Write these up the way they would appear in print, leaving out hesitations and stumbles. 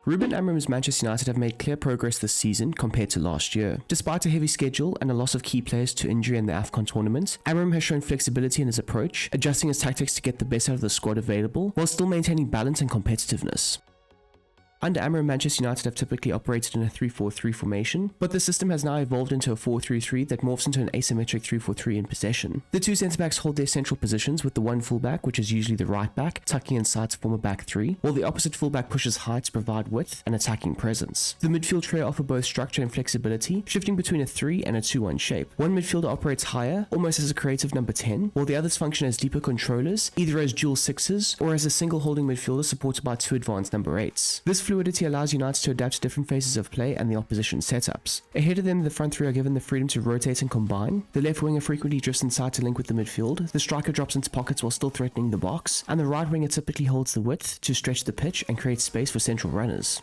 Ruben Amorim's Manchester United have made clear progress this season compared to last year. Despite a heavy schedule and a loss of key players to injury in the AFCON tournament, Amorim has shown flexibility in his approach, adjusting his tactics to get the best out of the squad available, while still maintaining balance and competitiveness. Under Amorim, Manchester United have typically operated in a 3-4-3 formation, but the system has now evolved into a 4-3-3 that morphs into an asymmetric 3-4-3 in possession. The two centre-backs hold their central positions, with the one full-back, which is usually the right-back, tucking inside to form a back three, while the opposite full-back pushes high to provide width and attacking presence. The midfield trio offer both structure and flexibility, shifting between a 3 and a 2-1 shape. One midfielder operates higher, almost as a creative number 10, while the others function as deeper controllers, either as dual 6s or as a single holding midfielder supported by two advanced number 8s. This fluidity allows United to adapt to different phases of play and the opposition setups. Ahead of them, the front three are given the freedom to rotate and combine. The left winger frequently drifts inside to link with the midfield, the striker drops into pockets while still threatening the box, and the right winger typically holds the width to stretch the pitch and create space for central runners.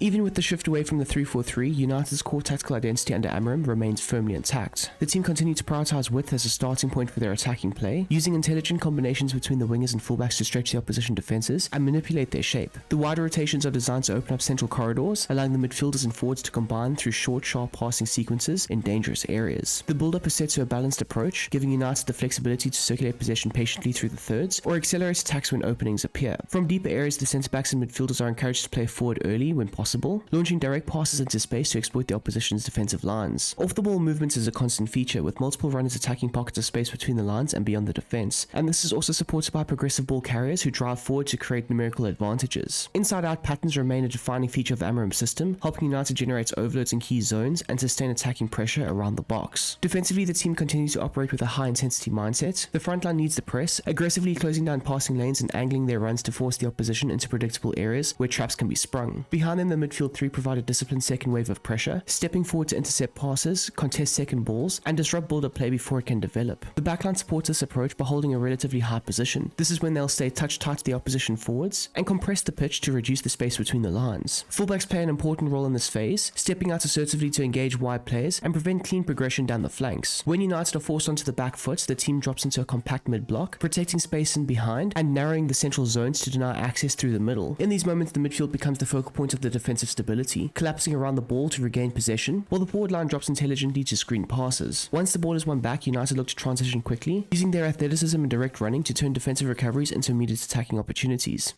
Even with the shift away from the 3-4-3, United's core tactical identity under Amorim remains firmly intact. The team continue to prioritise width as a starting point for their attacking play, using intelligent combinations between the wingers and fullbacks to stretch the opposition defences and manipulate their shape. The wider rotations are designed to open up central corridors, allowing the midfielders and forwards to combine through short, sharp passing sequences in dangerous areas. The build-up is set to a balanced approach, giving United the flexibility to circulate possession patiently through the thirds or accelerate attacks when openings appear. From deeper areas, the centre-backs and midfielders are encouraged to play forward early when possible, launching direct passes into space to exploit the opposition's defensive lines. Off-the-ball movement is a constant feature, with multiple runners attacking pockets of space between the lines and beyond the defense, and this is also supported by progressive ball carriers who drive forward to create numerical advantages. Inside-out patterns remain a defining feature of the Amorim system, helping United generate overloads in key zones and sustain attacking pressure around the box. Defensively, the team continues to operate with a high-intensity mindset. The front line needs the press, aggressively closing down passing lanes and angling their runs to force the opposition into predictable areas where traps can be sprung. Behind them, the midfield three provide a disciplined second wave of pressure, stepping forward to intercept passes, contest second balls, and disrupt build-up play before it can develop. The backline supports this approach by holding a relatively high position. This is when they'll stay touch tight to the opposition forwards and compress the pitch to reduce the space between the lines. Fullbacks play an important role in this phase, stepping out assertively to engage wide players and prevent clean progression down the flanks. When United are forced onto the back foot, the team drops into a compact mid-block, protecting space in behind and narrowing the central zones to deny access through the middle. In these moments, the midfield becomes the focal point of the defensive stability, collapsing around the ball to regain possession, while the forward line drops intelligently to screen passes. Once the ball is won back, United look to transition quickly, using their athleticism and direct running to turn defensive recoveries into immediate attacking opportunities.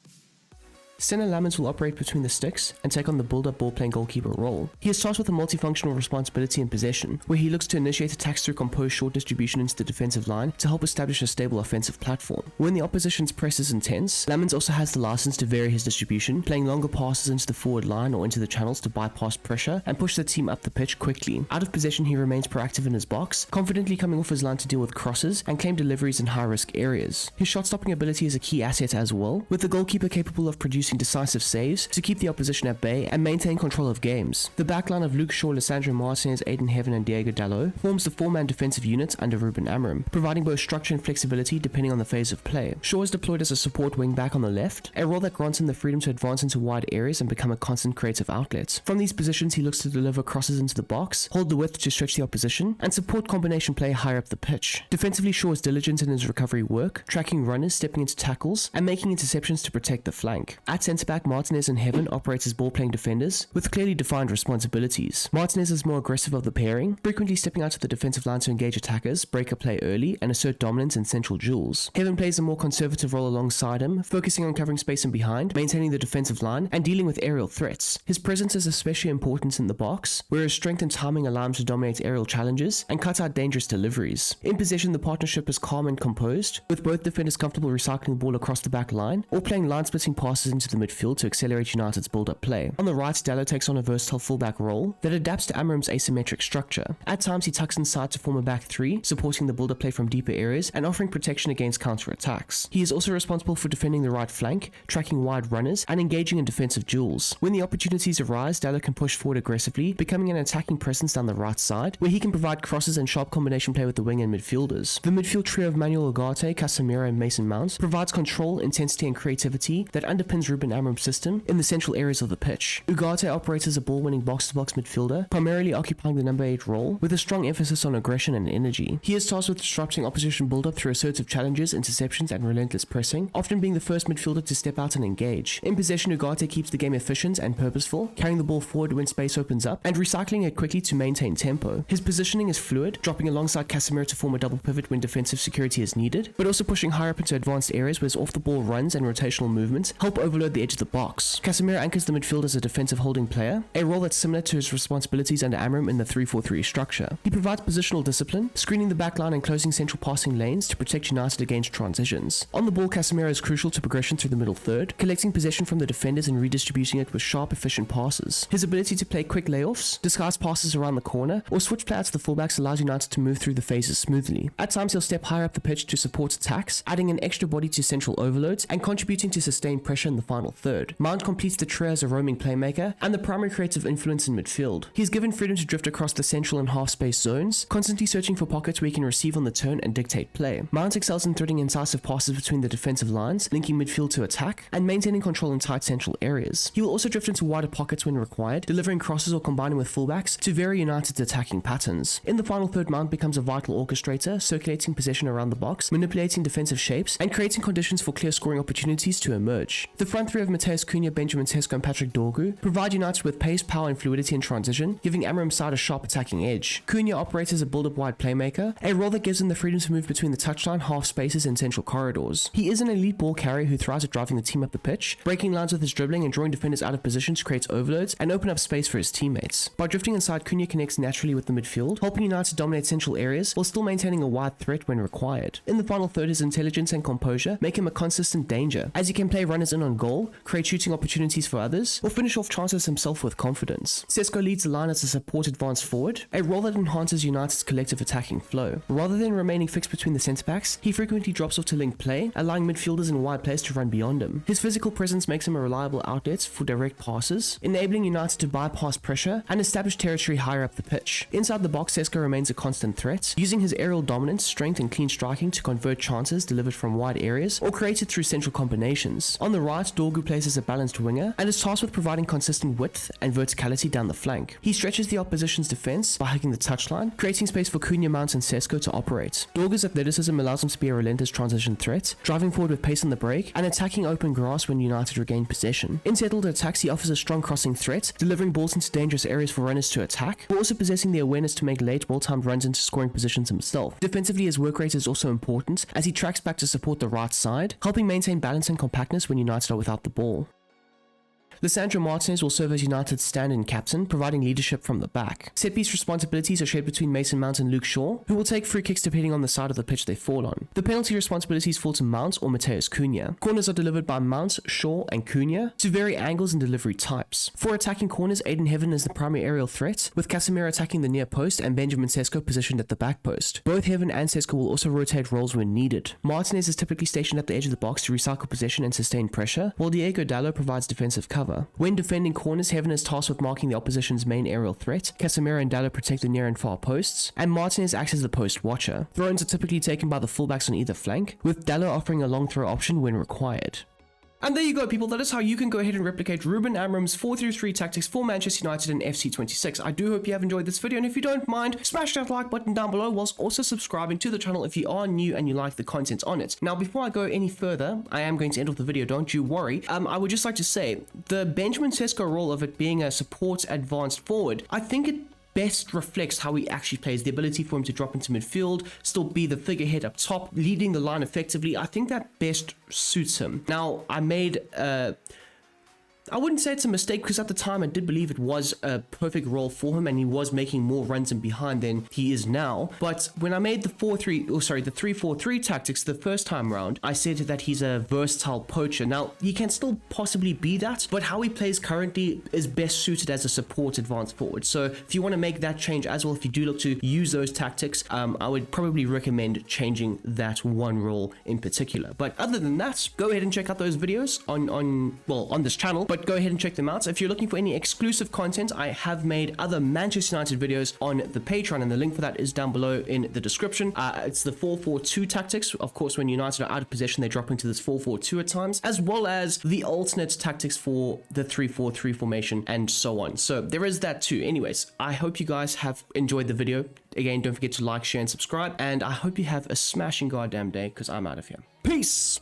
Senna Lammens will operate between the sticks and take on the build-up ball-playing goalkeeper role. He is tasked with a multifunctional responsibility in possession, where he looks to initiate attacks through composed short distribution into the defensive line to help establish a stable offensive platform. When the opposition's press is intense, Lammens also has the license to vary his distribution, playing longer passes into the forward line or into the channels to bypass pressure and push the team up the pitch quickly. Out of possession, he remains proactive in his box, confidently coming off his line to deal with crosses and claim deliveries in high-risk areas. His shot-stopping ability is a key asset as well, with the goalkeeper capable of producing decisive saves to keep the opposition at bay and maintain control of games. The backline of Luke Shaw, Lissandro Martinez, Aiden Heaven and Diego Dalot forms the four-man defensive unit under Ruben Amorim, providing both structure and flexibility depending on the phase of play. Shaw is deployed as a support wing-back on the left, a role that grants him the freedom to advance into wide areas and become a constant creative outlet. From these positions, he looks to deliver crosses into the box, hold the width to stretch the opposition, and support combination play higher up the pitch. Defensively, Shaw is diligent in his recovery work, tracking runners, stepping into tackles, and making interceptions to protect the flank. At centre-back, Martinez and Heaven operate as ball-playing defenders with clearly defined responsibilities. Martinez is more aggressive of the pairing, frequently stepping out to the defensive line to engage attackers, break a play early, and assert dominance in central duels. Heaven plays a more conservative role alongside him, focusing on covering space in behind, maintaining the defensive line, and dealing with aerial threats. His presence is especially important in the box, where his strength and timing allow him to dominate aerial challenges and cut out dangerous deliveries. In possession, the partnership is calm and composed, with both defenders comfortable recycling the ball across the back line or playing line-splitting passes into the midfield to accelerate United's build-up play. On the right, Dalot takes on a versatile fullback role that adapts to Amorim's asymmetric structure. At times, he tucks inside to form a back three, supporting the build-up play from deeper areas and offering protection against counter-attacks. He is also responsible for defending the right flank, tracking wide runners, and engaging in defensive duels. When the opportunities arise, Dalot can push forward aggressively, becoming an attacking presence down the right side, where he can provide crosses and sharp combination play with the wing and midfielders. The midfield trio of Manuel Ugarte, Casemiro, and Mason Mount provides control, intensity, and creativity that underpins Ruben Amorim's system in the central areas of the pitch. Ugarte operates as a ball-winning box-to-box midfielder, primarily occupying the number 8 role, with a strong emphasis on aggression and energy. He is tasked with disrupting opposition build-up through assertive challenges, interceptions, and relentless pressing, often being the first midfielder to step out and engage. In possession, Ugarte keeps the game efficient and purposeful, carrying the ball forward when space opens up, and recycling it quickly to maintain tempo. His positioning is fluid, dropping alongside Casemiro to form a double pivot when defensive security is needed, but also pushing higher up into advanced areas where his off-the-ball runs and rotational movements help overload the edge of the box. Casemiro anchors the midfield as a defensive holding player, a role that's similar to his responsibilities under Amorim in the 3-4-3 structure. He provides positional discipline, screening the backline and closing central passing lanes to protect United against transitions. On the ball, Casemiro is crucial to progression through the middle third, collecting possession from the defenders and redistributing it with sharp, efficient passes. His ability to play quick layoffs, disguise passes around the corner, or switch play out to the fullbacks allows United to move through the phases smoothly. At times, he'll step higher up the pitch to support attacks, adding an extra body to central overloads and contributing to sustained pressure in the final third. Mount completes the trio as a roaming playmaker and the primary creative influence in midfield. He's given freedom to drift across the central and half-space zones, constantly searching for pockets where he can receive on the turn and dictate play. Mount excels in threading incisive passes between the defensive lines, linking midfield to attack, and maintaining control in tight central areas. He will also drift into wider pockets when required, delivering crosses or combining with fullbacks to vary United's attacking patterns. In the final third, Mount becomes a vital orchestrator, circulating possession around the box, manipulating defensive shapes, and creating conditions for clear scoring opportunities to emerge. The front three of Matheus Cunha, Benjamin Sesko, and Patrick Dorgu provide United with pace, power, and fluidity in transition, giving Amorim's side a sharp attacking edge. Cunha operates as a build-up wide playmaker, a role that gives him the freedom to move between the touchline, half spaces, and central corridors. He is an elite ball carrier who thrives at driving the team up the pitch, breaking lines with his dribbling and drawing defenders out of position to create overloads and open up space for his teammates. By drifting inside, Cunha connects naturally with the midfield, helping United dominate central areas while still maintaining a wide threat when required. In the final third, his intelligence and composure make him a consistent danger, as he can play runners in on goal, create shooting opportunities for others, or finish off chances himself with confidence. Sesko leads the line as a support advanced forward, a role that enhances United's collective attacking flow. Rather than remaining fixed between the centre-backs, he frequently drops off to link play, allowing midfielders in wide players to run beyond him. His physical presence makes him a reliable outlet for direct passes, enabling United to bypass pressure and establish territory higher up the pitch. Inside the box, Sesko remains a constant threat, using his aerial dominance, strength, and clean striking to convert chances delivered from wide areas or created through central combinations. On the right, Dorgu plays as a balanced winger and is tasked with providing consistent width and verticality down the flank. He stretches the opposition's defense by hugging the touchline, creating space for Cunha, Mount, and Sesko to operate. Dorgu's athleticism allows him to be a relentless transition threat, driving forward with pace on the break and attacking open grass when United regain possession. In settled attacks, he offers a strong crossing threat, delivering balls into dangerous areas for runners to attack, but also possessing the awareness to make late, well-timed runs into scoring positions himself. Defensively, his work rate is also important, as he tracks back to support the right side, helping maintain balance and compactness when United are without the ball. Lisandro Martinez will serve as United's stand-in captain, providing leadership from the back. Set-piece responsibilities are shared between Mason Mount and Luke Shaw, who will take free kicks depending on the side of the pitch they fall on. The penalty responsibilities fall to Mount or Matheus Cunha. Corners are delivered by Mount, Shaw, and Cunha to vary angles and delivery types. For attacking corners, Aiden Heaven is the primary aerial threat, with Casemiro attacking the near post and Benjamin Sesko positioned at the back post. Both Heaven and Sesko will also rotate roles when needed. Martinez is typically stationed at the edge of the box to recycle possession and sustain pressure, while Diego Dallo provides defensive cover. When defending corners, Heaven is tasked with marking the opposition's main aerial threat, Casemiro and Dallo protect the near and far posts, and Martinez acts as the post watcher. Throw-ins are typically taken by the fullbacks on either flank, with Dallo offering a long throw option when required. And there you go, people. That is how you can go ahead and replicate Ruben Amorim's 4-3-3 tactics for Manchester United in FC26. I do hope you have enjoyed this video, and if you don't mind, smash that like button down below whilst also subscribing to the channel if you are new and you like the content on it. Now, before I go any further, I am going to end off the video, don't you worry. I would just like to say, the Benjamin Sesko role of it being a support advanced forward, I think it best reflects how he actually plays. The ability for him to drop into midfield, still be the figurehead up top, leading the line effectively. I think that best suits him. Now, I wouldn't say it's a mistake, because at the time I did believe it was a perfect role for him and he was making more runs in behind than he is now. But when I made the 3-4-3 tactics the first time round, I said that he's a versatile poacher. Now, he can still possibly be that, but how he plays currently is best suited as a support advanced forward. So if you want to make that change as well, if you do look to use those tactics, I would probably recommend changing that one role in particular. But other than that, go ahead and check out those videos on this channel. but go ahead and check them out. If you're looking for any exclusive content, I have made other Manchester United videos on the Patreon, and the link for that is down below in the description. It's the 4-4-2 tactics. Of course, when United are out of possession, they drop into this 4-4-2 at times, as well as the alternate tactics for the 3-4-3 formation and so on. So there is that too. Anyways, I hope you guys have enjoyed the video. Again, don't forget to like, share, and subscribe, and I hope you have a smashing goddamn day, because I'm out of here. Peace!